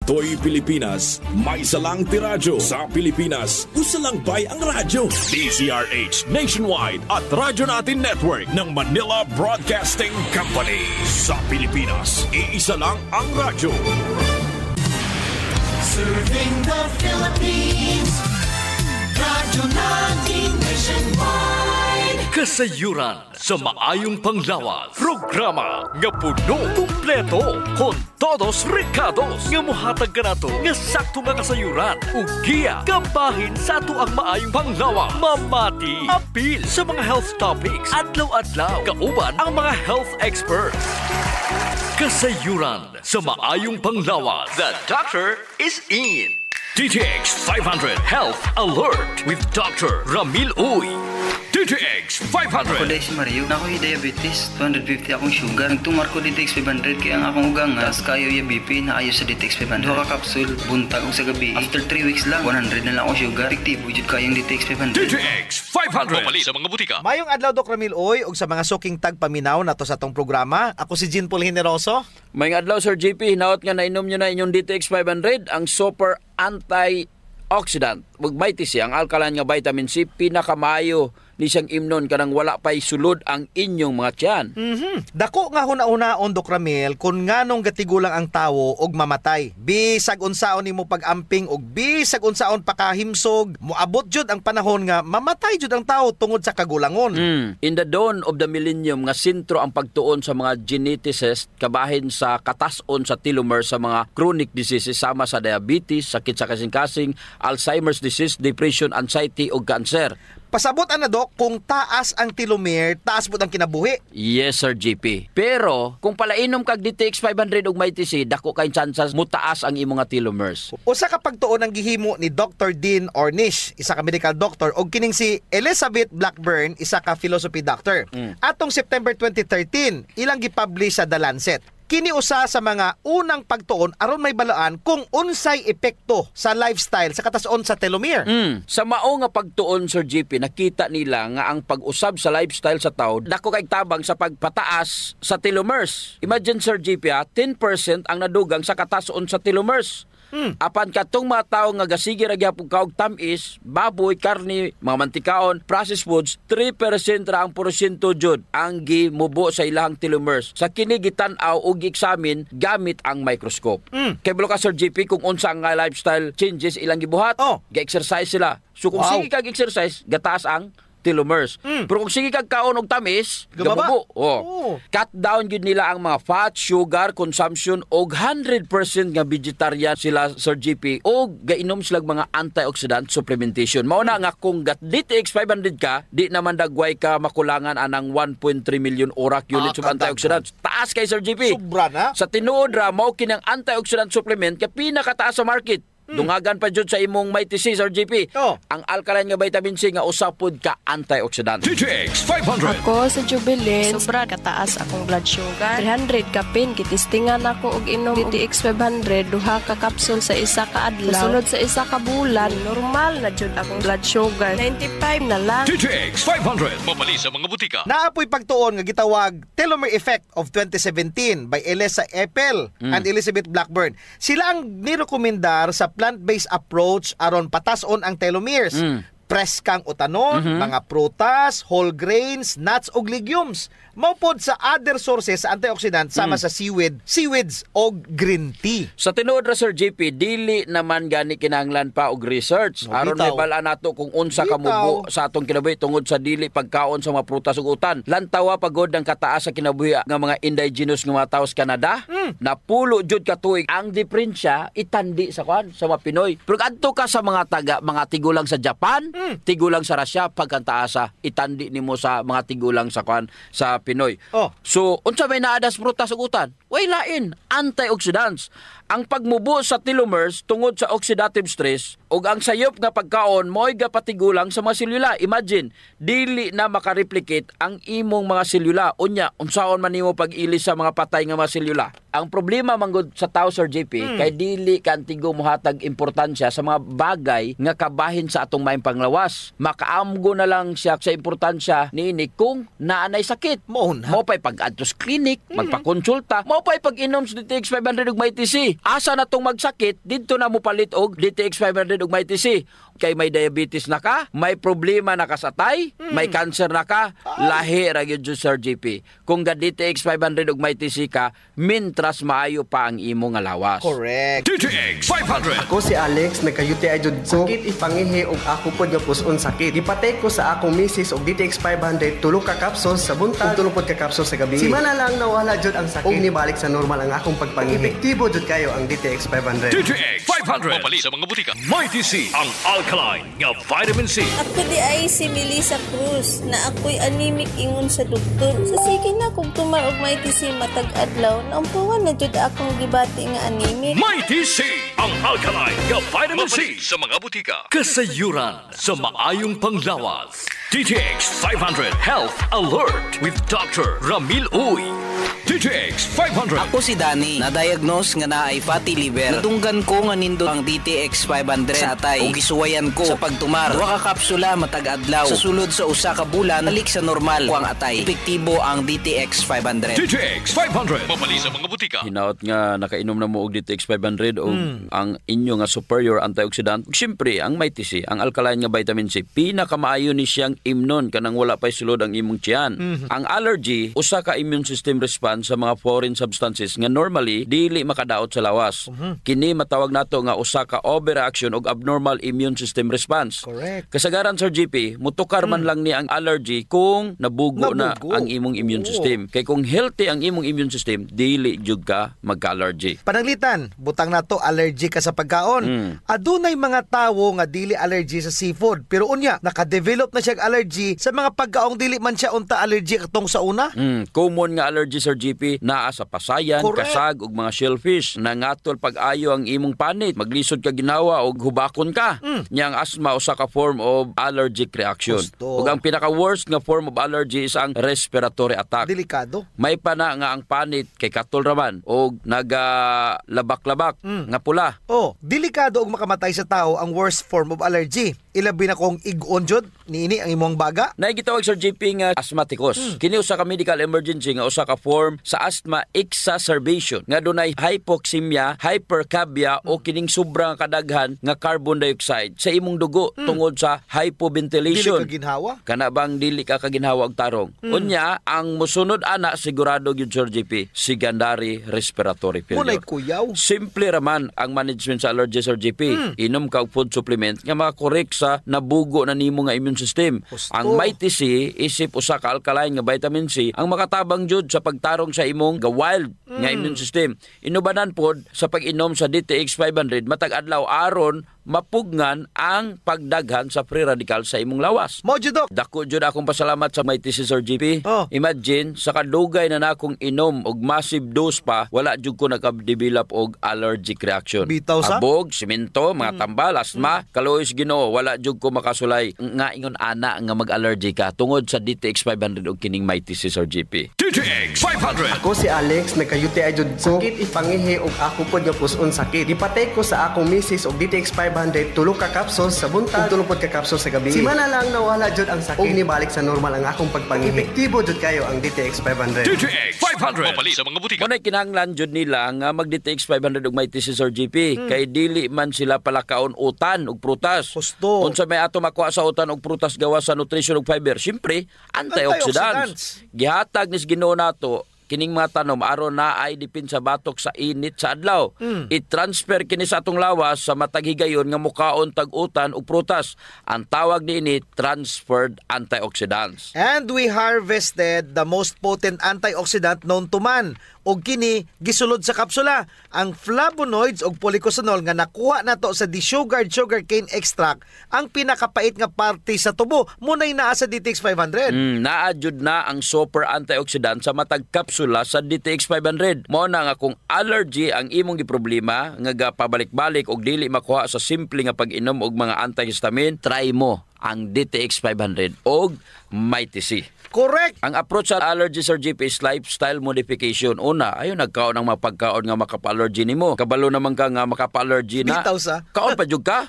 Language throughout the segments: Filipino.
Toy Pilipinas, may salang tiradyo. Sa Pilipinas, usalang bay ang radyo. DZRH Nationwide at Radyo Natin Network ng Manila Broadcasting Company. Sa Pilipinas, iisa lang ang radyo. Serving the Philippines, Radyo Natin Nationwide. Kasayuran sa maayong panglawas. Programa nga puno, kumpleto, con todos recados nga muhatag ka nato nga sakto nga kasayuran. Ugiya, kabahin sa ato ang maayong panglawas. Mamati, apil sa mga health topics. Adlaw-adlaw, kauban ang mga health experts. Kasayuran sa maayong panglawas. The doctor is in. DTX 500 Health Alert with Dr. Ramil Uy. DTX 500. Ako dahil si Mario, na ako'y diabetes, 250 akong sugar. Nagtumar ko DTX 500 kaya ang akong ugang tas kayo yung BP na ayos sa DTX 500. Duha ka kapsul, buntag og sa gabi. After 3 weeks lang, 100 na lang ako sugar. Efektibo jud kayong DTX 500. DTX 500. Pamali sa mga butika. Mayong adlaw Dok Ramil Oy ug sa mga suking tagpaminaw nato sa atong programa. Ako si Jean Paul Generoso. Mayong adlaw Sir JP, hinaot nga nainom nyo na inyong DTX 500, ang super antioxidant. Magbaiti siya ang alkaline nga vitamin C, pinakamayo ni siyang imnon kanang wala pa'y sulod ang inyong mga tiyan. Dako nga huna-hunaon Dok Ramil kung nganong gatigulang ang tawo og mamatay. Bisag unsaon nimo pag-amping og bisag unsaon pakahimsog, moabot jud ang panahon nga mamatay jud ang tawo tungod sa kagulangon. In the dawn of the millennium nga sentro ang pagtuon sa mga geneticists kabahin sa katason sa telomere sa mga chronic diseases sama sa diabetes, sakit sa kasing-kasing, Alzheimer's disease, depression, anxiety ug cancer. Pasabot ana Dok, kung taas ang telomere, taas pud ang kinabuhi. Yes, Sir JP. Pero, kung palainom kag DTX 500 ug may TC, dako kay chances mutaas ang imong nga telomeres. Usa ka pagtuon ang gihimo ni Dr. Dean Ornish, isa ka medical doctor, og kining si Elizabeth Blackburn, isa ka philosophy doctor. Atong September 2013, ilang gipublish sa The Lancet. Kini usa sa mga unang pagtuon aron may balaan kung unsay epekto sa lifestyle sa katason sa telomere. Sa mao nga pagtuon Sir JP, nakita nila nga ang pag-usab sa lifestyle sa tao dako kay tabang sa pagpataas sa telomeres. Imagine Sir JP, 10% ang nadugang sa katason sa telomeres. Apan katong mga tao nga gasige ra gyapon kaog tamis, baboy, karne, mga mantikaon, processed foods, 3% ra ang porsyento jud ang gimubo sa ilahang telomeres. Sa kini gitan-aw ug gi-examine gamit ang microscope. Kay bulo ka Sir JP kung unsa ang lifestyle changes ilang gibuhat, ga-exercise sila. So kung sige kag exercise, gataas ang telomeres. Pero kung sige kag kaon og tamis, gamubo. Cut down gyud nila ang mga fat, sugar consumption og 100% nga vegetarian sila Sir JP og gainom sila mga antioxidant supplementation. Mao na nga kung DTX 500 ka, di naman dagway ka makulangan anang 1.3 million ORAC units of antioxidants. Taas kay Sir JP. Sobra na. Sa tinuod ra mao kinang antioxidant supplement kay pinakataas sa market. Dungagan pa jud sa imong may TC Sir JP. Ang alkaline nga vitamin C nga usapod ka antioxidant. DTX 500. Ako sa Jubilee, sobra kataas akong blood sugar. 300 kapin, kitistingan ako og inom DTX 500, duha ka kapsul sa isa ka adlaw. Sunod sa isa ka bulan, normal na jud akong blood sugar. 95 na lang. DTX 500. Mapali sa mga butika. Naapoy pagtuon nga gitawag Telomere Effect of 2017 by Elisa Epel and Elizabeth Blackburn. Sila ang nirekomendar sa plant-based approach aron patason ang telomeres. Preskang utanon, mga prutas, whole grains, nuts ug legumes. Maupod sa other sources sa antioxidant sama sa seaweeds o green tea. Sa tinuod ra Sir JP, dili naman gani kinahanglan pa og research aron may bala nato kung unsa ka mubo sa atong kinabuhi tungod sa dili pagkaon sa mga prutas ug utan. Lantawa pagod ang kataas sa kinabuhi nga mga indigenous nga mga tawo sa Canada. Napulo jud ka tuig ang diferensya itandi sa sa mga Pinoy. Pero adto ka sa mga tigulang sa Japan, tigulang sa Russia, pagkantaasa itandi nimo sa mga tigulang sa sa Pinoy. So, unsa may naadas prutas ug utan? Way lain, antioxidants. Ang pagmubo sa telomeres tungod sa oxidative stress ug ang sayop nga pagkaon mo'y gapatigulang sa mga selula. Imagine, dili na makareplicate ang imong mga selula. Unya, unsaon man nimo pag-ilis sa mga patay nga mga selula? Ang problema manggod sa tao Sir JP, kay dili kantigo mohatag importansya sa mga bagay nga kabahin sa atong maayong panglawas. Makaamgo na lang siya sa importansya niini kung naanay sakit. Mo pa'y pag-adto sa klinik, magpakonsulta, mo pa'y pag-inom sa DTX 500 ug may TC. asa na tong magsakit didto na mo palit og DTX 500 ug Mighty C. Kay may diabetes na ka, may problema na ka sa tay, may cancer na ka, lahi ra gyud Sir JP. Kung ga DTX 500 ug Mighty C ka, mintras maayo pa ang imo nga lawas. Correct. DTX 500. Ako si Alex, nagka-UTI jud ko. Sakit ipangihi og ako pod nga puson sakit. Ipatay ko sa akong misis og DTX 500 tulo ka capsules sa buntag, tulo pod ka capsules sa gabi. Simana lang nawala jud ang sakit. Og nibalik sa normal ang akong pagpangihi. Epektibo jud kayo ang DTX 500. DTX 500. Mapali sa mga butika. Mighty C. Ang alkaline nga vitamin C. Ako di ay si Melissa Cruz na ako'y anemic ingon sa doktor. Sa sige na kung tumar og Mighty C matag adlaw, naumpuan na jud akong gibati nga anemic. Mighty C. Ang alkaline nga vitamin C sa mga butika. Kasayuran sa maayong panglawas. DTX 500 Health Alert with Dr. Ramil Uy. DTX 500. Ako si Danny, na-diagnose nga na ay fatty liver. Nadunggan ko nga nindo ang DTX 500 sa atay ug gisuwayan ko sa pagtumar. Duha ka kapsula matag adlaw. Sa sulod sa usa ka bulan, balik sa normal ko ang atay. Epektibo ang DTX 500. DTX 500. Mapali sa mga butika. Hinaot nga nakainom na mo og DTX 500 o ang inyo nga superior antioxidant. Siyempre, ang Mighty C, ang alkaline nga vitamin C, pinakamaayo ni siyang imnon kanang wala pa'y sulod ang imong tiyan. Ang allergy, usa ka immune system response sa mga foreign substances nga normally dili makadaot sa lawas. Kini matawag nato nga usa ka overreaction og abnormal immune system response. Correct. Kasagaran Sir GP, mutukar man lang ni ang allergy kung nabugo na ang imong immune system. Kay kung healthy ang imong immune system, dili jud ka magka-allergy. Pananglitan, butang nato allergy ka sa pagkaon. Adunay mga tawo nga dili allergy sa seafood, pero unya naka-develop na siya allergy sa mga pagkaong dili man siya unta allergy katong sa una. Common nga allergy Sir GP naa sa pasayan, Correct. kasag ug mga shellfish. Nangatol pag-ayo ang imong panit, maglisod ka ginawa og hubakon ka. Nya ang asthma usa ka form of allergic reaction. Gusto. Ug ang pinaka-worst nga form of allergy is ang respiratory attack. Delikado. May pa na nga ang panit kay katol raman og nagalabak-labak nga pula. Oh, delikado og makamatay sa tao ang worst form of allergy. Ilabi na kung ig-on jud niini ang imong baga. Naigitawag Sir JP nga asthmaticus. Kini usa ka medical emergency nga usa ka form sa asthma exacerbation nga dunay hypoxemia, hypercapnia o kining sobrang kadaghan nga carbon dioxide sa imong dugo tungod sa hypoventilation. Dili ka ginhawa. Kana bang dili ka kaginhawa og tarong? Unya, ang musunod ana sigurado gyud Sir JP, secondary respiratory Munay failure. kuyaw. Simple raman ang management sa allergy Sir JP. Inom ka og food supplement nga makakorek sa nabugo na nimo nga immune system. Gusto. Ang Mighty C isip usa ka alkaline nga vitamin C ang makatabang jud sa pagtarong sa imong wild nga immune system. Inubanan pod sa pag-inom sa DTX 500 matag adlaw aron mapugnan ang pagdaghan sa free radical sa imong lawas. Mo jud dok. Dako jud akong pasalamat sa Mighty C Sir GP. Oh. Imagine sa kadugay na nakong inom og massive dose pa, wala jud ko naka-develop og allergic reaction. Bitaw sa? Abog, simento, mga tambal, asma, kalois Ginoo, wala jud ko makasulay nga ingon ana nga mag-allergy ka tungod sa DTX 500 og kining Mighty C Sir GP. DTX 500. Ako si Alex, nagka-UTI jud ko. Sakit ipangihi og ako pod nga puson sakit. Ipatay ko sa akong misis og DTX 500 tulo ka capsules sa buntag, tulo pod ka capsules sa gabi. Simana lang nawala jud ang sakit. Og nibalik sa normal ang akong pagpangihi. Epektibo jud kayo ang DTX 500. DTX 500. Mapali sa mga butika. Munay kinahanglan jud nila nga mag-DTX 500 og Mighty C Sir GP kay dili man sila palakaon utan og prutas. Gusto. Unsa may ato makuha sa utan og prutas gawas sa nutrition ug fiber? Syempre, antioxidants. Gihatag ni Ginoo nato kining mga tanom aron na ay dipin sa batok sa init sa adlaw. I-transfer kini sa atong lawas sa matag higayon nga mukaon tag-utan ug prutas. Ang tawag niini transferred antioxidants. And we harvested the most potent antioxidant known to man. Og kini gisulod sa kapsula ang flavonoids og polycosanol nga nakuha nato sa desugared sugarcane extract, ang pinakapait nga parte sa tubo munay naa sa DTX 500. Naa jud na ang super antioxidant sa matag kapsula sa DTX 500. Mao na nga kung allergy ang imong giproblema nga gapabalik-balik og dili makuha sa simple nga pag-inom og mga antihistamine, try mo ang DTX 500 og Mighty C. Correct. Ang approach sa allergy Sir GP is lifestyle modification. Una, ayo nagkaon ng mga pagkaon nga makapa-allergy nimo. Kabalo naman ka nga makapa-allergy na. Bitaw sa. Kaon pa jud ka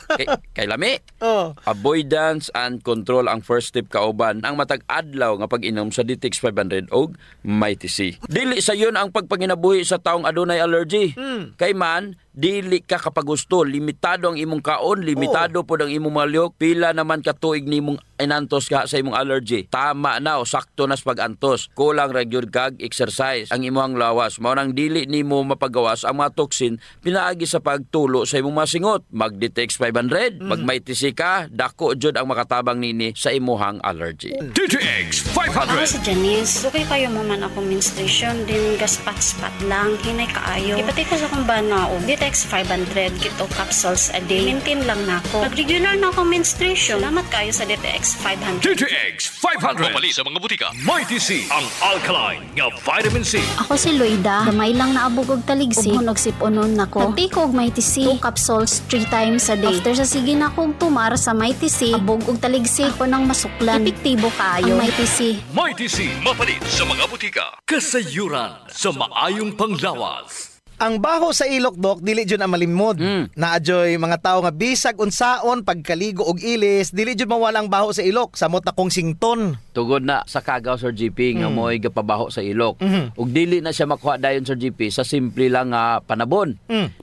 kay lami. Oh. Avoidance and control ang first step kauban ang matag adlaw nga pag-inom sa DTX 500 og Mighty C. Dili sa yun ang pagpanginabuhi sa taong adunay allergy. Kay man dili ka kapagusto, limitado ang imong kaon, limitado po ang imong maliyok, pila naman katuig nimong inantos ka sa imong allergy. Tama na o sakto nas pag-antos. Kulang ra gyud kag exercise ang imong lawas. Mao nang dili nimo mapagawas ang mga toxin pinaagi sa pagtulo sa imong masingot. Mag-DTX 500, mag-MyTC ka, dako jud ang makatabang nini sa imong allergy. DTX Ako 500. si Janice. Okay kayo man ako menstruation, din gaspat-spat lang, hinay kaayo. Ipati ko sa kong bana o DTX 500, kito capsules a day. Maintain lang na ako. Pag-regular na ako menstruation, salamat kayo sa DTX 500. DTX 500. Mapali sa mga butika. MyTC, ang alkaline nga vitamin C. Ako si Loida, gamay lang naabog og taligsi, ug siponon nako. Nagtake og MyTC 2 capsules 3 times a day. After sa sige na kong tumar sa MyTC, abog og taligsi ako nang masuklan. Epektibo kaayo ang MyTC. MyTC, mapali sa mga butika. Kasayuran sa maayong panglawas. Ang baho sa ilok, Dok, dili jud ang malimod. Naadyoy mga tao nga bisag unsaon pagkaligo og ilis, dili jud mawala ang baho sa ilok. Samot na kong sington. Tugod na sa kagaw, Sir GP, nga mo'y gapabaho sa ilok. Ug dili na siya makuha dayon, Sir GP, sa simple lang nga panabon.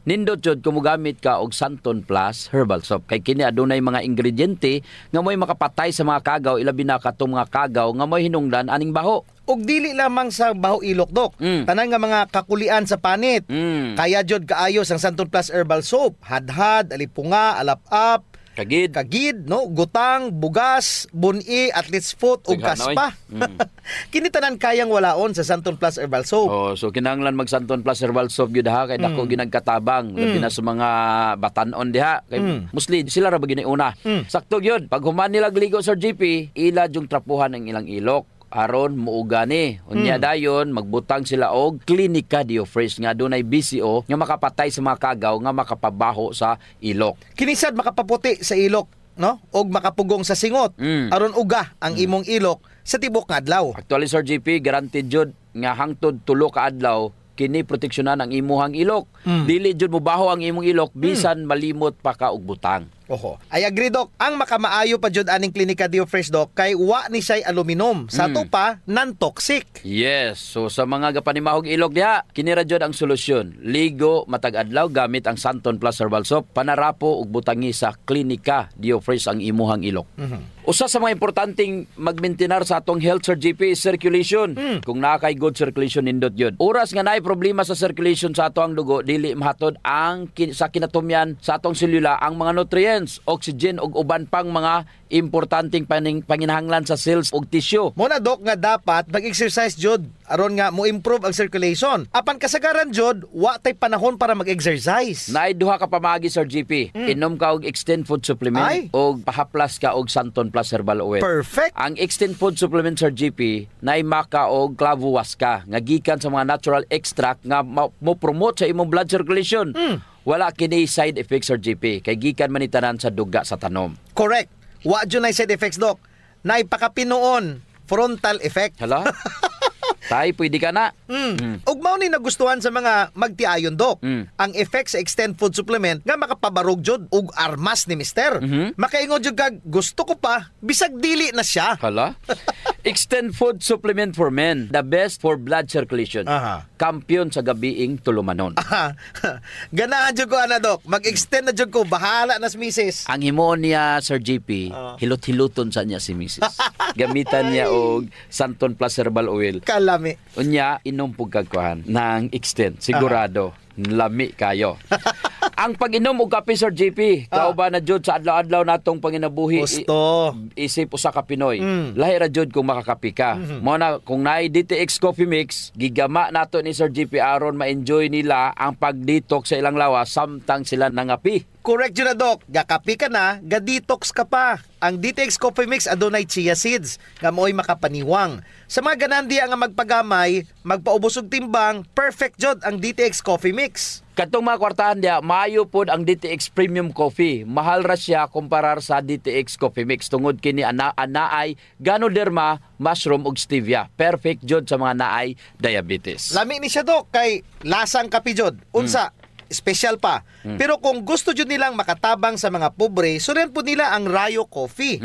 Nindot jud kung mogamit ka og Santon Plus Herbal Soap. Kay kini adunay mga ingrediente nga mo'y makapatay sa mga kagaw, ilabi na katong mga kagaw nga mo'y hinungdan aning baho. Og dili lamang sa baho ilok, Dok. Tanan nga mga kakulian sa panit. Kaya jud kaayos ang Santon Plus Herbal Soap. Hadhad, alipunga, alap-up, kagid, no, gutang, bugas, buni, athlete's foot ug kaspa. Kini tanan kayang walaon sa Santon Plus Herbal Soap. Oh, so kinahanglan mag Santon Plus Herbal Soap gyud ha kay dako ginagkatabang labi na sa mga batanon diha kay mostly sila ra bagini una. Sakto gyud pag human nila gligo, Sir GP, ila jung trapuhan ang ilang ilok aron muuga ni. Unya dayon magbutang sila og Clinica Diofresh nga dunay BCO nga makapatay sa mga kagaw nga makapabaho sa ilok. Kinisad makapaputi sa ilok, no? Og makapugong sa singot aron uga ang imong ilok sa tibok nga adlaw. Actually, Sir GP, guaranteed jud nga hangtod 3 ka adlaw kini proteksyonan ang imuhang ilok. Dili jud mobaho ang imong ilok bisan malimot pa ka og butang. Oho. I agree, Dok. Ang makamaayo pa jud aning Clinica Diofresh, Dok, kay wa ni say aluminum. Sa to pa non-toxic. Yes. So sa mga gapanimahog ilok diha, kini ra jud ang solusyon. Ligo matag adlaw gamit ang Santon Plus Herbal Soap, panarapo ug butangi sa Clinica Diofresh ang imuhang ilok. Usa sa mga importanteng magmaintenar sa atong health, Sir GP, is circulation. Kung naa kay good circulation nindot yun. Oras nga naay problema sa circulation sa atong dugo, dili mahatod ang sa kinatumyan sa atong selula ang mga nutrients, oxygen ug uban pang mga importanteng panginahanglan sa cells ug tissue. Muna, Dok, nga dapat mag-exercise jud aron nga mo improve ang circulation. Apan kasagaran jud wa tay panahon para mag-exercise. Naay duha ka pamagi, Sir GP. Inom ka og Extend Food Supplement ug pahaplas ka og Santon Plus Herbal Oil. Perfect. Ang Extend Food Supplement, Sir GP, naay maka og clavo waska nga gikan sa mga natural extract nga mo promote sa imong blood circulation. Wala kini side effects, Sir GP, kay gikan man ni tanan sa duga sa tanom. Correct. Wa jud nay side effects, Dok. Nay pakapinoon frontal effect. Hala? Tay, pwede ka na. Ug mao ni nagustuhan sa mga magtiayon, Dok. Ang effect sa Extend Food Supplement nga makapabarog jud ug armas ni Mister. Makaingon jud kag gusto ko pa bisag dili na siya. Hala? Extend Food Supplement for Men, the best for blood circulation. Kampiyon sa gabiing tulumanon. Ganahan jud ko ana, Dok. Mag-extend na jud ko, bahala na si Mrs. Ang himo niya, Sir GP, hilot-hiluton sa niya si Mrs. Gamitan niya og Santon Plus Herbal Oil. Kalami. Unya, inom pug kagkuhan ng Extend. Sigurado, lami kayo. Ang pag-inom og kape, Sir GP, kauban na jud sa adlaw-adlaw natong panginabuhi. Gusto. Isip usa ka Pinoy. Lahi ra jud kung makakape ka. Mo na kung naay DTX Coffee Mix, gigama nato ni Sir GP aron ma-enjoy nila ang pag-detox sa ilang lawas samtang sila nangapi. Correct yun na, Dok. Gakapi ka na, ga-detox ka pa. Ang DTX Coffee Mix adunay chia seeds nga mo'y makapaniwang. Sa mga ganandiya nga magpagamay, magpaubos og timbang, perfect jud ang DTX Coffee Mix. Katong mga kwartahan diya, maayo pod ang DTX Premium Coffee. Mahal ra siya kumparar sa DTX Coffee Mix tungod kini anaay Ganoderma, mushroom ug stevia. Perfect jud sa mga naay diabetes. Lami ni siya, Dok, kay lasang kape jud. Unsa? Special pa. Pero kung gusto jud nilang makatabang sa mga pobre, sunan po nila ang Rayo Coffee.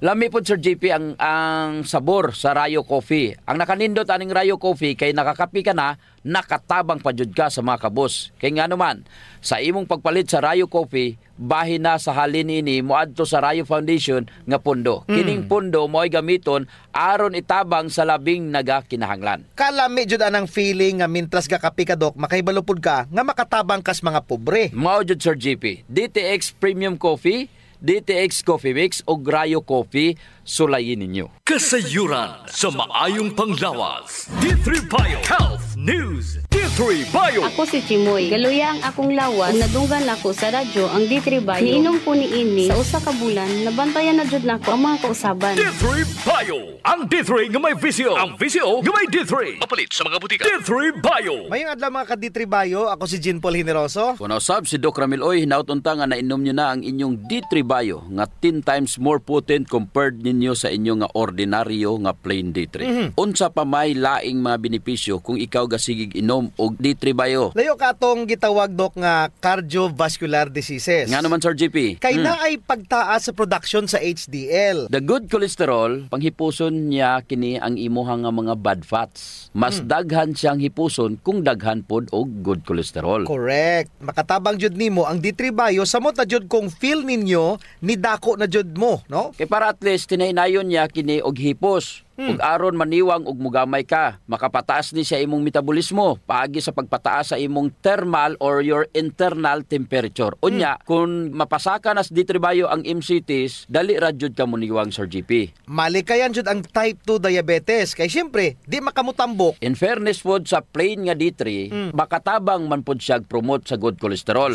Lami po Sir JP ang sabor sa Rayo Coffee. Ang nakanindot aning Rayo Coffee kay nakakapi ka na, nakatabang pa jud ka sa mga kabos. Kay nga naman, sa imong pagpalit sa Rayo Coffee, bahin na sa halin ini moadto sa Rayo Foundation nga pundo. Kining pundo mo'y gamiton aron itabang sa labing nagakinahanglan. Kalami jud anang feeling nga mintras gakapi ka dok, makaibalupod ka nga makatabang kas mga pobre. Mao jud Sir JP, DTX Premium Coffee, DTX Coffee Mix o Rayo Coffee, sulayin ninyo. Kasayuran sa maayong panglawas. D3 Bio Health News. D3 Bio. Ako si Chimoy. Galuya ang akong lawas. Nadunggan ako sa radyo ang D3 Bio. Niinom ko ni ini sa usa ka bulan. Nabantayan na jud nako ang mga kausaban. D3 Bio. Ang D3 nga may visio. Ang visio nga may D3. Mapalit sa mga butika. D3 Bio. Mayong adlaw mga ka-D3 Bio. Ako si Jean Paul Generoso. Kung nausab si Doc Ramil Oy, hinautunta nga nainom nyo na ang inyong D3 Bio nga 10 times more potent compared ninyo sa inyong nga ordinaryo nga plain D3. Unsa pa may laing mga benepisyo kung ikaw gasigig inom og D3 Bio? Layo ka atong gitawag dok nga cardiovascular diseases. Nga naman Sir JP. Kay na ay pagtaas sa production sa HDL. The good cholesterol, panghipuson niya kini ang imuhang nga mga bad fats. Mas daghan siyang hipuson kung daghan pod og good cholesterol. Correct. Makatabang jud nimo ang D3 Bio samot na jud kung feel ninyo ni dako na jud mo, no? Kay para at least tinahinayon niya kini og hipos. Ug aron maniwang og mugamay ka, makapataas ni siya imong metabolismo paagi sa pagpataas sa imong thermal or your internal temperature. Unya, kung mapasaka nas D3 Bio ang MCTs, dali ra jud ka muniwang Sir GP. Malikayan jud ang type 2 diabetes kay syempre di makamutambok. In fairness pod sa plain nga D3, makatabang man pod siya promote sa good cholesterol.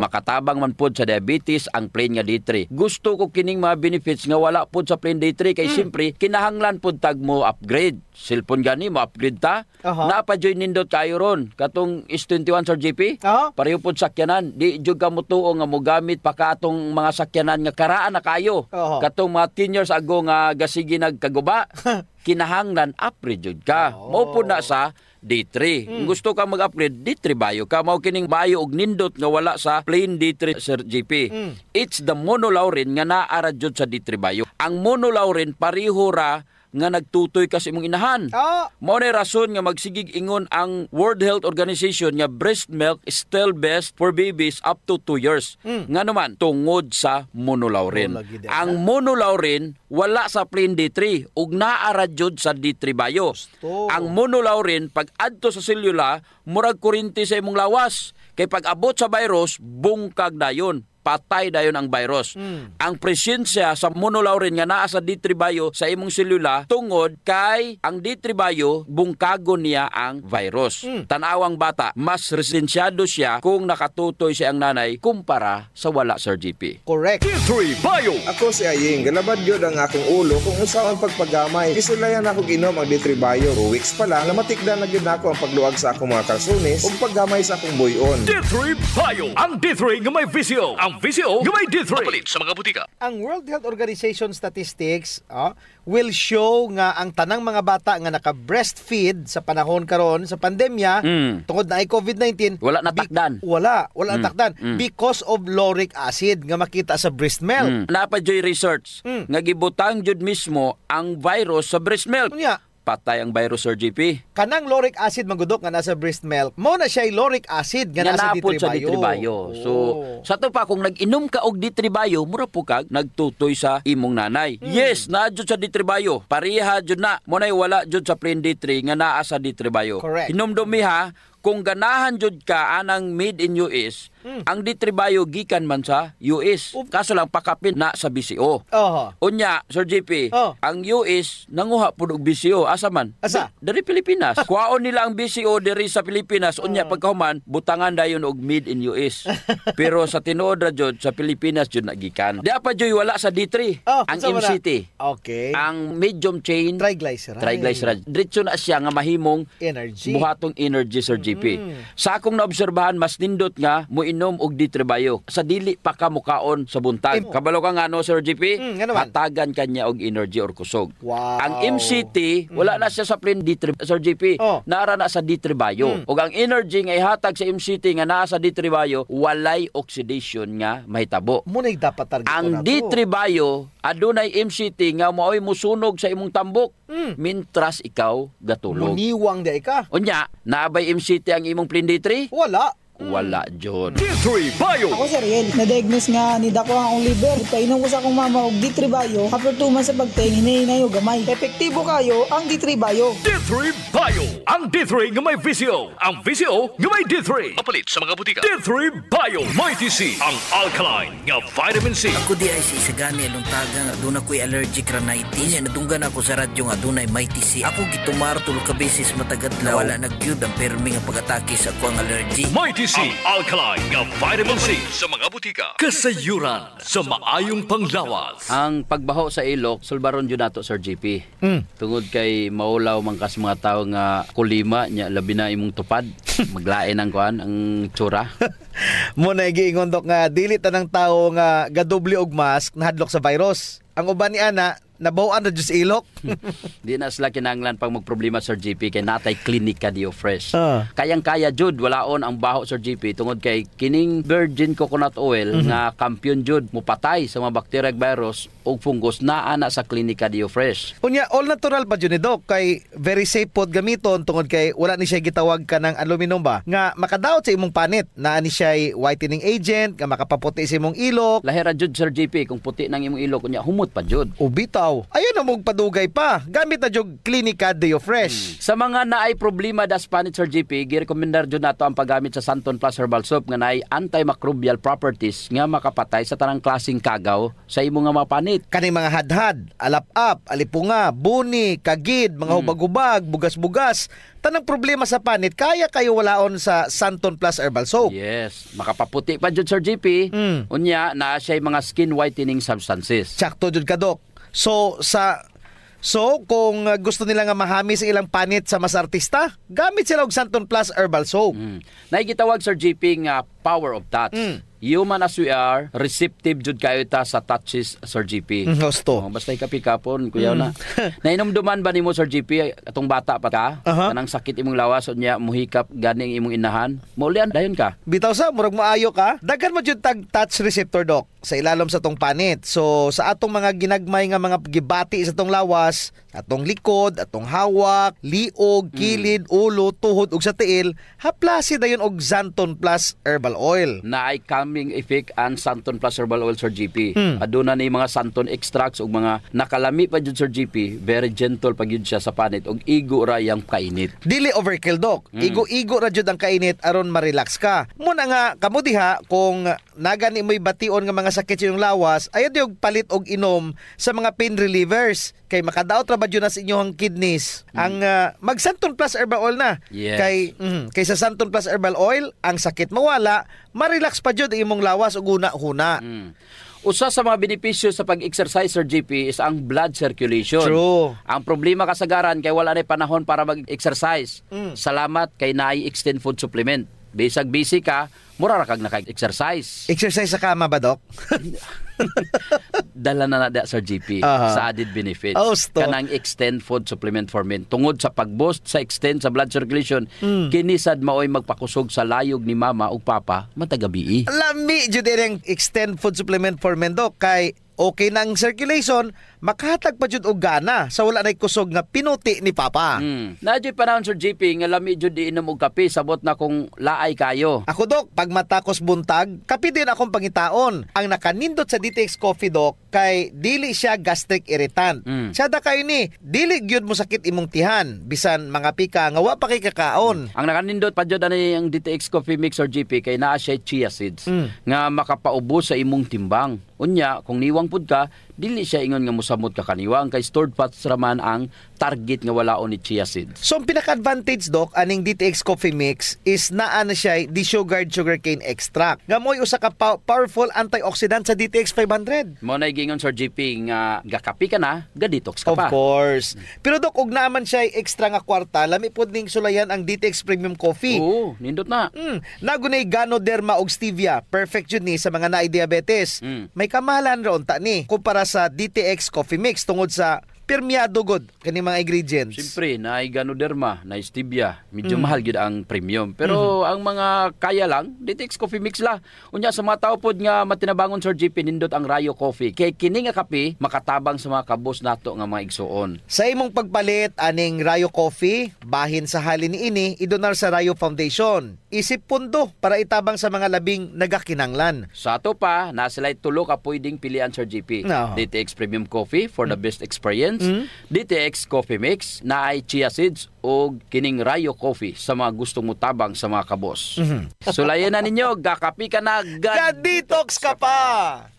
Makatabang man pod sa diabetes ang plain nga D3. Gusto ko kining mga benefits nga wala pod sa plain D3 kay syempre kinahanglan pod tag mo upgrade. Cellphone gani mo upgrade ta. Napa-join nindot kayo ron. Katong S21 Sir JP. Pareho pod sakyanan. Di jud ka motuo nga mogamit pa ka atong mga sakyanan nga karaan na kayo. Katong mga 10 years ago nga gasigi nagkaguba. Kinahanglan upgrade jud ka. Mao pod na sa D3. Kung gusto ka mag-upgrade, D3 Bio ka. Mao kining Bio og nindot nga wala sa plain D3 Sir JP. It's the monolaurin nga naara jud sa D3 Bio. Ang monolaurin pareho ra nga nagtutoy kasi imong inahan. Mao na rason nga magsigig ingon ang World Health Organization nga breast milk is still best for babies up to 2 years. Nga naman tungod sa monolaurin. Ang monolaurin wala sa plain D3 ug naara jud sa D3 Bio. Ang monolaurin pag adto sa selula murag kuryente sa imong lawas. Kay pag abot sa virus bungkag dayon. Patay dayon ang virus. Ang presensya sa monolaurin nga naa sa D3 Bio sa imong selula tungod kay ang D3 Bio bungkago niya ang virus. Tanawang bata, mas resensyado siya kung nakatutoy siya ang nanay kumpara sa wala Sir GP. Correct. D3 Bio. Ako si Aying, galabad yun ang akong ulo kung usaw ang pagpagamay. Isulayan ako ginom ang D3 Bio. 2 weeks pa lang, namatikdan na yun ako ang pagluag sa akong mga kalsunis ug paggamay sa akong buyon. D3 Bio. Ang D3 nga may visio. Ang visio nga may D3. Mapalit sa mga butika. Ang World Health Organization statistics will show nga ang tanang mga bata nga naka-breastfeed sa panahon karon sa pandemya tungod na ay COVID-19 wala natakdan. Wala natakdan because of lauric acid nga makita sa breast milk. Napajoy research nga gibutang jud mismo ang virus sa breast milk. Patay ang virus Sir GP. Kanang lauric acid magudok nga nasa breast milk, mo na siya lauric acid nga nasa D3 Bio. So, sa to pa kung nag-inom ka og D3 Bio, mura po kag nagtutoy sa imong nanay. Yes, naa jud sa D3 Bio. Pareha jud na. Mo nay wala jud sa plain D3 nga naa sa D3 Bio. Hinumdumi ha, kung ganahan jud ka anang made in US, ang D3 Bio gikan man sa US. Kaso lang pakapin na sa BCO. Unya, Sir JP, ang US nanguha pud og BCO asa man? Asa? Dari Pilipinas. Kuhaon nila ang BCO diri sa Pilipinas. Unya pagkahuman butangan dayon og made in US. Pero sa tinuod ra jud sa Pilipinas jud nagikan. Di pa joy wala sa D3. Ang MCT. Okay. Ang medium chain triglyceride. Diretso na siya nga mahimong energy. Buhatong energy Sir JP. GP. Sa akong naobserbahan, mas nindot nga muinom og D-Tribayo sa dili pa ka mukaon sa buntag. Kabalo ka nga no, Sir GP? Hatagan kanya og energy or kusog. Wow. Ang MCT, wala na siya sa plain D3, Sir GP. Naara na sa D-Tribayo. Og ang energy nga ihatag sa MCT nga naa sa D-Tribayo, walay oxidation nga mahitabo. Munay dapat target ang D-Tribayo, adunay MCT nga maoy musunog sa imong tambok. Mintras ikaw gatulog. Muniwang di ka. Unya, naabay MCT ang imong plain D3? Wala, John. D3 Bio! Ako si Ariel. Na-diagnose nga ni dako ang liver. Painom ko sa akong mama og D3 Bio. After 2 months sa pagtingin, hinayo gamay. Epektibo kayo ang D3 Bio. D3 Bio! Ang D3 nga may VCO. Ang VCO nga may D3. Mapalit sa mga butika. D3 Bio! Mighty C! Ang alkaline nga vitamin C. Ako di ay si Sagani aluntaga nga doon ako'y allergic rhinitis. Yan, nadunggan ako sa radyo nga doon ay Mighty C. Ako gitumar tulog ka beses matagadlaw. Wala nag-cute ang permi nga pag-atake sa ako ang allergy. Mighty C, ang alkaline nga vitamin C sa mga butika. Kasayuran sa maayong panglawas. Ang pagbaho sa ilok, sulbaron yun nato, Sir GP. Tungod kay maulaw man kas mga tao nga kulima, nya labi na imong tupad. Maglain ang kuan, ang tsura. Muna giingon dok nga dili tanang tao nga gadubli og mask nahadlok sa virus. Ang uban ni ana nabawaan na Diyos ilok. Di na sila kinanglan pang magproblema, Sir GP, kay natay klinika Dio Fresh. Kayang-kaya, Jud, walaon ang baho, Sir GP, tungod kay kining virgin coconut oil nga kampiyon, Jud, mupatay sa mga bacteria, virus o fungus na ana sa klinika Dio Fresh. Unya, all natural pa Jud ni Doc, kay very safe pod gamiton tungod kay wala ni siya gitawag ka ng aluminum ba, nga makadaot sa imong panit, na ni siya whitening agent, nga makapaputi sa imong ilok. Lahira, Jud, Sir GP, kung puti ng imong ilok, unya, humot pa, Jud. Ubitaw. Ayun na mong padugay pa. Gamit na jug Klinika Dio Fresh. Sa mga naay problema das panit, Sir GP, girekomendar jud nato ang paggamit sa Santon Plus Herbal Soap nga naay antimicrobial properties nga makapatay sa tanang klaseng kagaw sa imong nga mga panit. Kaning mga hadhad, alap-ap, alipunga, buni, kagid, mga hubag-hubag, bugas-bugas, tanang problema sa panit, kaya kayo walaon sa Santon Plus Herbal Soap. Yes, makapaputi pa jud, Sir GP. Unya na siya mga skin whitening substances. Sakto jud ka, Dok. So kung gusto nila nga mahami sa ilang panit sa mas artista, gamit sila og Santon Plus Herbal Soap. Naigitawag, Sir GP, nga power of touch. Human as we are, receptive jud kayo ta sa touches, Sir GP. Gusto. Basta ikapikapon, kuya na. Nainomduman ba nimo, Sir GP, atong bata pa ka? Kanang sakit imong lawas unya muhikap ganing imong inahan. Maulian dayon ka. Bitaw sa murag maayo ka. Daghan mo jud tag touch receptor, Doc, sa ilalom sa tong panit. So sa atong mga ginagmay nga mga gibati sa tong lawas, atong likod, atong hawak, liog, kilid, ulo, tuhod ug sa tiil, haplasi dayon og Santon Plus Herbal Oil. Naay calming effect ang Santon Plus Herbal Oil, Sir GP. Aduna ni mga Santon extracts ug mga nakalami pa jud, Sir GP. Very gentle pa gyud siya sa panit ug igo ra yang kainit. Dili overkill, Doc. Igo-igo ra jud ang kainit aron ma-relax ka. Muna nga kamo diha kung nagani mo'y bation nga mga sakit sa iyong lawas, ayaw yung palit og inom sa mga pain relievers. Kay makadaot ra ba yun na sa inyong kidneys. Ang mag Santon Plus Herbal Oil na. Yes. Kay sa Santon Plus Herbal Oil, ang sakit mawala, ma-relax pa jud imong lawas ug una-huna. Usa sa mga benepisyo sa pag-exercise, Sir GP, is ang blood circulation. True. Ang problema kasagaran kay wala na panahon para mag-exercise. Salamat kay naay extend food supplement. Bisag busy ka, mura ra kag naka-exercise. Exercise sa kama ba, Doc? Dala na nada, Sir GP, sa added benefits. Kanang extend food supplement for men. Tungod sa pag-boost sa extend sa blood circulation, kinisad maoy magpakusog sa layog ni mama ug papa matagabi. Lami jud ang extend food supplement for men, Doc, kay okay nang circulation, makahatag pa jud og gana sa wala nay kusog nga pinuti ni papa. Nadyo panahon, Sir GP, nga lami jud iinom og kape, sabot na kung laay kayo. Ako, Doc, pag matakos buntag, kape din akong pangitaon. Ang nakanindot sa DTX Coffee, Doc, kay dili siya gastric irritant. Siya da kayo ni, dili gyud mo sakit imong tihan, bisan mga pika nga wa pa kay kakaon. Ang nakanindot pa jud ani ang DTX Coffee Mix, Sir GP, kay naa siya chia seeds nga makapaubos sa imong timbang. Unya, kung niwang pud ka, dili siya ingon nga samot ka kaniwang kay stored fats raman ang target nga walaon ni chia seeds. So, ang pinaka-advantage, Doc, aning DTX Coffee Mix is naa na siya desugared sugarcane extract. Nga mo'y usa ka powerful antioxidant sa DTX 500. Mo na gingon Sir GP nga gakapi ka na, ga-detox ka pa. Of course. Pero Doc, ug naman siya extra nga kwarta, lami pod ning sulayan ang DTX Premium Coffee. Oo, nindot na. Nagunay Ganoderma og stevia. Perfect yun ni sa mga naay diabetes. May kamahalan ron ta ni kumpara sa DTX Coffee Mix tungod sa permiado god kani mga ingredients. Siyempre, na Ganoderma, na stevia, medyo mahal gid ang premium. Pero ang mga kaya lang, DTX Coffee Mix la. Unya sa mga tao pod nga matinabangon Sir GP nindot ang Rayo Coffee. Kay kini nga kape makatabang sa mga kabos nato nga mga igsuon. Sa imong pagpalit aning Rayo Coffee, bahin sa halin niini idonar sa Rayo Foundation. Isip pundo para itabang sa mga labing nagakinanglan. Sa ato pa, nasilay tulo ka pwedeng pilian Sir GP. No. DTX Premium Coffee for the best experience. DTX Coffee Mix na ay chia seeds o kining Rayo Coffee sa mga gustong mutabang sa mga kabos. Sulayan na ninyo, gakapi ka na, ga-detox ka pa!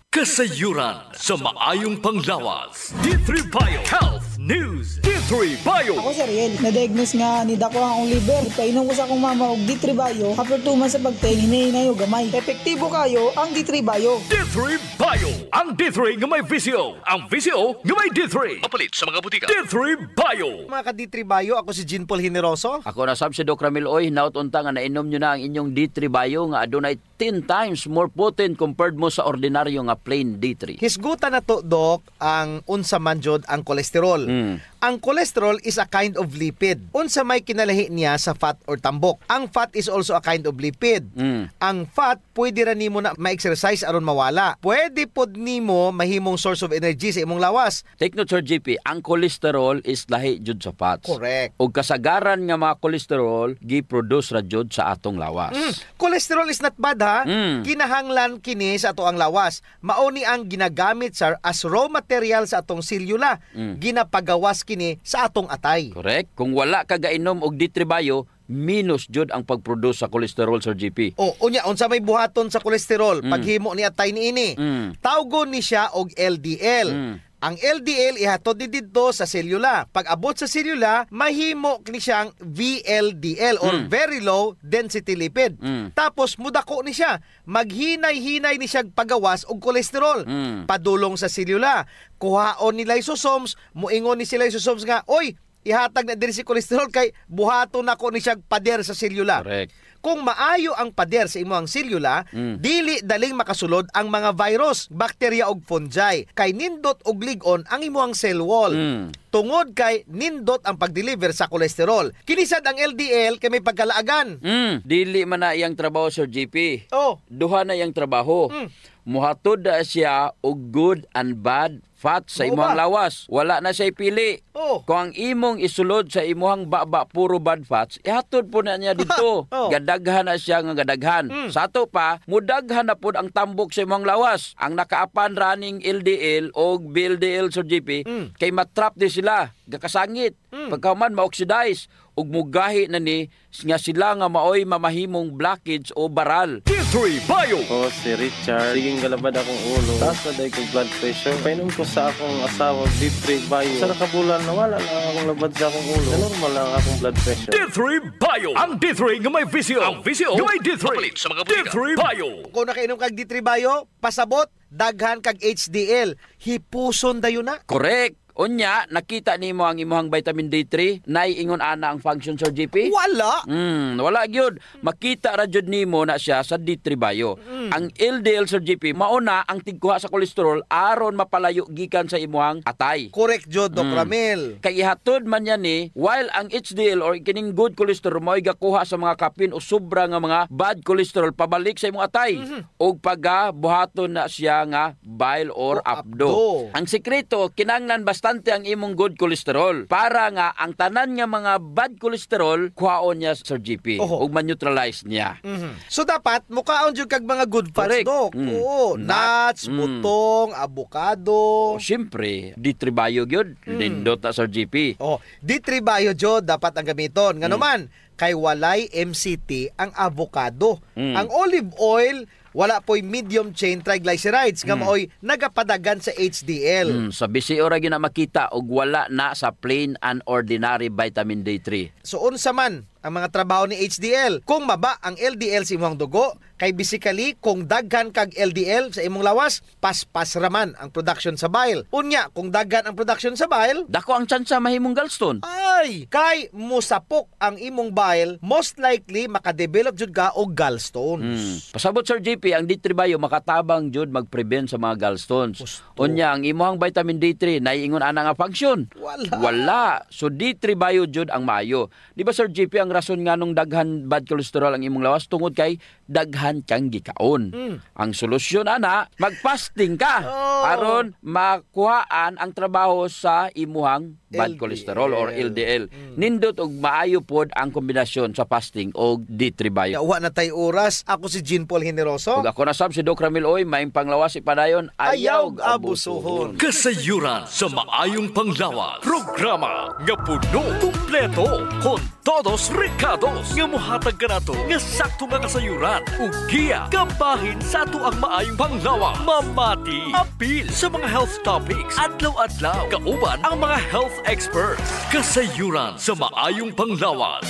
Kasayuran sa maayong panglawas. D3 Bio Health News. D3 Bio. Ako si Ariel, na-diagnose nga ni Dako ang akong liver. Painom ko sa akong mama og D3 Bio. After 2 months sa pagtayin, hinahinay o gamay. Epektibo kayo ang D3 Bio. D3 Bio. Ang D3 nga may visyo. Ang visyo nga may D3. Mapalit sa mga butika. D3 Bio. Mga ka-D3 Bio, ako si Jean Paul Hineroso. Ako na sab si Doc Ramil Oy, naut-unta nga nainom nyo na ang inyong D3 Bio nga adunay 10 times more potent compared mo sa ordinaryo nga plain D3. Hisgutan na to, Doc, ang unsa man jud ang kolesterol. Ang cholesterol is a kind of lipid. Unsa may kinalahi niya sa fat or tambok. Ang fat is also a kind of lipid. Ang fat, pwede ra nimo na ma-exercise aron mawala. Pwede pod nimo mahimong source of energy sa imong lawas. Take note, Sir GP, ang cholesterol is lahi jud sa fats. Correct. Og kasagaran nga mga cholesterol, gi-produce ra jud sa atong lawas. Cholesterol is not bad, ha? Kinahanglan kini sa ato ang lawas. Mauni ang ginagamit sir as raw material sa atong selula. Ginapagawas kini sa atong atay. Correct. Kung wala ka gainom og D3 Bio, minus jud ang pag-produce sa cholesterol, Sir GP. Unya, unsa may buhaton sa cholesterol paghimo ni atay niini. Tawgon ni siya og LDL. Ang LDL ihatod didto sa selula. Pag abot sa selula, mahimo ni siyang VLDL or very low density lipid. Tapos mudako ni siya. Maghinay-hinay ni siya pagawas og kolesterol. Padulong sa selula. Kuhaon ni lysosomes, muingon ni si lysosomes nga, oy, ihatag na diri si kolesterol kay buhaton nako ni siya pader sa selula. Correct. Kung maayo ang pader sa imong selula, dili daling makasulod ang mga virus, bakterya ug fungi. Kay nindot og lig-on ang imong cell wall. Tungod kay nindot ang pag-deliver sa kolesterol. Kinisad ang LDL kay may pagkalaagan. Dili man na iyang trabaho, Sir GP. Duha na iyang trabaho. Muhatod na siya og good and bad fat sa imong lawas. Wala na siya pili. Kung ang imong isulod sa imong baba puro bad fats, ihatod po na niya dito. Gadaghan na siya nga gadaghan. Sa ato pa, mudaghan na po ang tambok sa imong lawas. Ang nakaapan running LDL o VLDL, Sir GP, kay matrap di sila. Gakasangit. Pagkaman ma-oxidize ug mugahi na ni nga sila nga maoy mamahimong blockage o baral. D3 Bio. Si Richard. Siging galabad akong ulo. Taas na dahil kong blood pressure. Painom ko sa akong asawa D3 Bio. Sa nakabulan na wala lang akong labad sa akong ulo. Normal lang akong blood pressure. D3 Bio. Ang D3 nga may visyo. Ang visyo nga may D3. Mapalit sa mga butika. D3 Bio. Kung nakainom kag D3 Bio, pasabot, daghan kag HDL. Hipuson dayon na. Correct. Unya, nakita nimo ang imong vitamin D3, naiingon ana ang function, Sir GP? Wala. Wala gyud. Makita ra jud nimo na siya sa D3 Bio. Ang LDL, Sir GP, mauna ang tigkuha sa kolesterol aron mapalayo gikan sa imong atay. Correct jud, Doc Ramil. Kay ihatod man yan ni, while ang HDL or kining good cholesterol mo'y gakuha sa mga kapin o sobra nga mga bad cholesterol pabalik sa imong atay. Og pagabuhaton na siya nga bile or abdo. Ang sekreto, kinanglan bastante ang imong good cholesterol para nga ang tanan nga mga bad cholesterol kuhaon niya, Sir GP, ug ma-neutralize niya. So dapat mukaon jud kag mga good fats, Doc. Nuts, butong, avocado. Siyempre, D3 Bio gyud, nindot na, Sir GP. D3 Bio jud dapat ang gamiton. Ngano man, kay walay MCT ang avocado. Ang olive oil wala po'y medium chain triglycerides nga maoy nagapadagan sa HDL. Sa bisi ora gyud na makita og wala na sa plain and ordinary vitamin D3. So unsa man ang mga trabaho ni HDL? Kung maba ang LDL sa imong dugo, kay basically kung daghan kag LDL sa imong lawas, paspas raman ang production sa bile. Unya, kung daghan ang production sa bile, dako ang tsansa mahimong gallstone. Ay, kay musapok ang imong bile, most likely makadevelop jud ka og gallstone. Pasabot Sir JP, ang D3 Bio makatabang jud mag-prevent sa mga gallstones. Unya, ang imong vitamin D3 naiingon ana nga function. Wala. So D3 Bio jud ang maayo. Di ba Sir JP, ang rason nga nung daghan bad cholesterol ang imong lawas tungod kay daghan kang gikaon. Ang solusyon ana, mag-fasting ka aron makuhaan ang trabaho sa imuhang bad cholesterol or LDL. Nindot og maayo pod ang kombinasyon sa fasting og D3 Bio. Yawa na tay oras. Ako si Jean Paul Generoso. Ug ako na sab si Doc Ramil Oy, maayong panglawas ipadayon ayaw abusuhon. Kasayuran sa maayong panglawas. Programa nga puno, kumpleto, con todos recados nga mohatag kanato nga sakto nga kasayuran ug giya kabahin sa ato ang maayong panglawas. Mamati, apil sa mga health topics adlaw-adlaw kauban ang mga health experts. Kasayuran sa maayong panglawas.